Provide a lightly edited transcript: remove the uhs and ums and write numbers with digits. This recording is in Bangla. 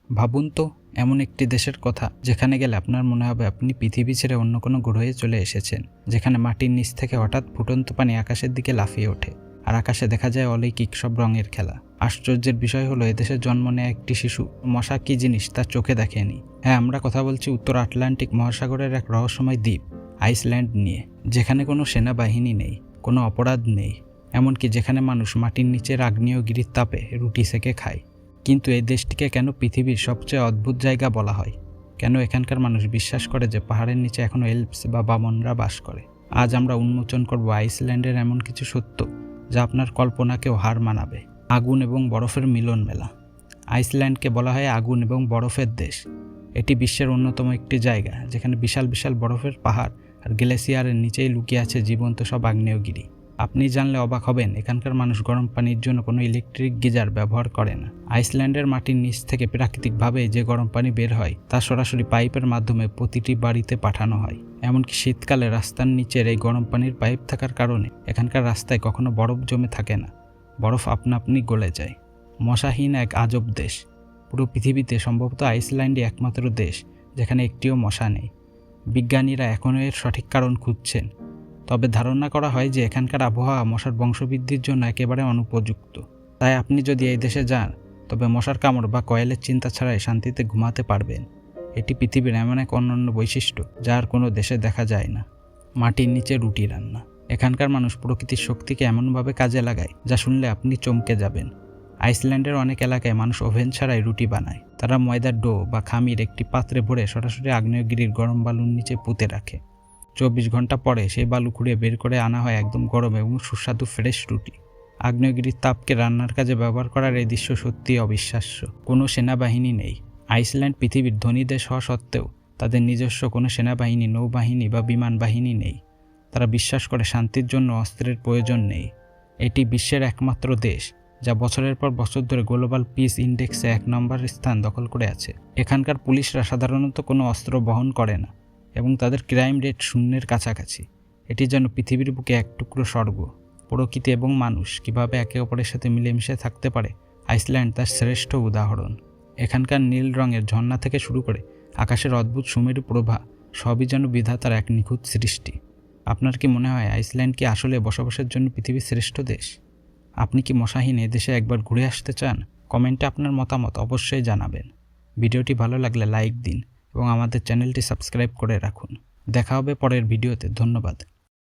ভাবুন তো এমন একটি দেশের কথা যেখানে গেলে আপনার মনে হবে আপনি পৃথিবী ছেড়ে অন্য কোনো গ্রহে চলে এসেছেন, যেখানে মাটির নিচ থেকে হঠাৎ ফুটন্ত পানি আকাশের দিকে লাফিয়ে ওঠে আর আকাশে দেখা যায় অলৌকিক সব রঙের খেলা। আশ্চর্যের বিষয় হলো এদেশে জন্ম নেয়া একটি শিশু মশা কি জিনিস তার চোখে দেখেনি। হ্যাঁ, আমরা কথা বলছি উত্তর আটলান্টিক মহাসাগরের এক রহস্যময় দ্বীপ আইসল্যান্ড নিয়ে, যেখানে কোনো সেনাবাহিনী নেই, কোনো অপরাধ নেই, এমনকি যেখানে মানুষ মাটির নিচের আগ্নেয়গিরির তাপে রুটি সেকে খায়। কিন্তু এই দেশটিকে কেন পৃথিবীর সবচেয়ে অদ্ভুত জায়গা বলা হয়? কেন এখানকার মানুষ বিশ্বাস করে যে পাহাড়ের নিচে এখনও এলপস বা বামনরা বাস করে? আজ আমরা উন্মোচন করব আইসল্যান্ডের এমন কিছু সত্য যা আপনার কল্পনাকেও হার মানাবে। আগুন এবং বরফের মিলন মেলা। আইসল্যান্ডকে বলা হয় আগুন এবং বরফের দেশ। এটি বিশ্বের অন্যতম একটি জায়গা যেখানে বিশাল বিশাল বরফের পাহাড় আর গ্লেসিয়ারের নিচেই লুকিয়ে আছে জীবন্ত সব আগ্নেয়গিরি। আপনি জানলে অবাক হবেন, এখানকার মানুষ গরম পানির জন্য কোনো ইলেকট্রিক গিজার ব্যবহার করে না। আইসল্যান্ডের মাটির নিচ থেকে প্রাকৃতিকভাবে যে গরম পানি বের হয় তা সরাসরি পাইপের মাধ্যমে প্রতিটি বাড়িতে পাঠানো হয়। এমনকি শীতকালে রাস্তার নিচের এই গরম পানির পাইপ থাকার কারণে এখানকার রাস্তায় কখনো বরফ জমে থাকে না, বরফ আপনা আপনি গলে যায়। মশাহীন এক আজব দেশ। পুরো পৃথিবীতে সম্ভবত আইসল্যান্ডই একমাত্র দেশ যেখানে একটিও মশা নেই। বিজ্ঞানীরা এখনও এর সঠিক কারণ খুঁজছেন, তবে ধারণা করা হয় যে এখানকার আবহাওয়া মশার বংশবৃদ্ধির জন্য একেবারে অনুপযুক্ত। তাই আপনি যদি এই দেশে যান তবে মশার কামড় বা কয়েলের চিন্তা ছাড়াই শান্তিতে ঘুমাতে পারবেন। এটি পৃথিবীর এমন এক অনন্য বৈশিষ্ট্য যা আর কোনো দেশে দেখা যায় না। মাটির নিচে রুটি রান্না। এখানকার মানুষ প্রকৃতির শক্তিকে এমনভাবে কাজে লাগায় যা শুনলে আপনি চমকে যাবেন। আইসল্যান্ডের অনেক এলাকায় মানুষ ওভেন ছাড়াই রুটি বানায়। তারা ময়দার ডো বা খামির একটি পাত্রে ভরে সরাসরি আগ্নেয়গিরির গরম বালুর নিচে পুঁতে রাখে। 24 ঘন্টা পরে সেই বালু খুঁড়িয়ে বের করে আনা হয় একদম গরম এবং সুস্বাদু ফ্রেশ রুটি। আগ্নেয়গিরির তাপকে রান্নার কাজে ব্যবহার করার এই দৃশ্য সত্যিই অবিশ্বাস্য। কোনো সেনাবাহিনী নেই। আইসল্যান্ড পৃথিবীর ধনী দেশ হওয়া সত্ত্বেও তাদের নিজস্ব কোনো সেনাবাহিনী, নৌবাহিনী বা বিমান বাহিনী নেই। তারা বিশ্বাস করে শান্তির জন্য অস্ত্রের প্রয়োজন নেই। এটি বিশ্বের একমাত্র দেশ যা বছরের পর বছর ধরে গ্লোবাল পিস ইন্ডেক্সে 1 নম্বর স্থান দখল করে আছে। এখানকার পুলিশরা সাধারণত কোনো অস্ত্র বহন করে না এবং তাদের ক্রাইম রেট শূন্যের কাছাকাছি। এটি যেন পৃথিবীর বুকে এক টুকরো স্বর্গ। প্রকৃতি এবং মানুষ কিভাবে একে অপরের সাথে মিলেমিশে থাকতে পারে, আইসল্যান্ড তার শ্রেষ্ঠ উদাহরণ। এখানকার নীল রঙের ঝর্ণা থেকে শুরু করে আকাশের অদ্ভুত সুমেরু প্রভা সবই যেন বিধাতার এক নিখুঁত সৃষ্টি। আপনার কি মনে হয় আইসল্যান্ড কি আসলে বসবাসের জন্য পৃথিবীর শ্রেষ্ঠ দেশ? আপনি কি মশাহীন এদেশে একবার ঘুরে আসতে চান? কমেন্টে আপনার মতামত অবশ্যই জানাবেন। ভিডিওটি ভালো লাগলে লাইক দিন এবং আমাদের চ্যানেলটি সাবস্ক্রাইব করে রাখুন। দেখা হবে পরের ভিডিওতে। ধন্যবাদ।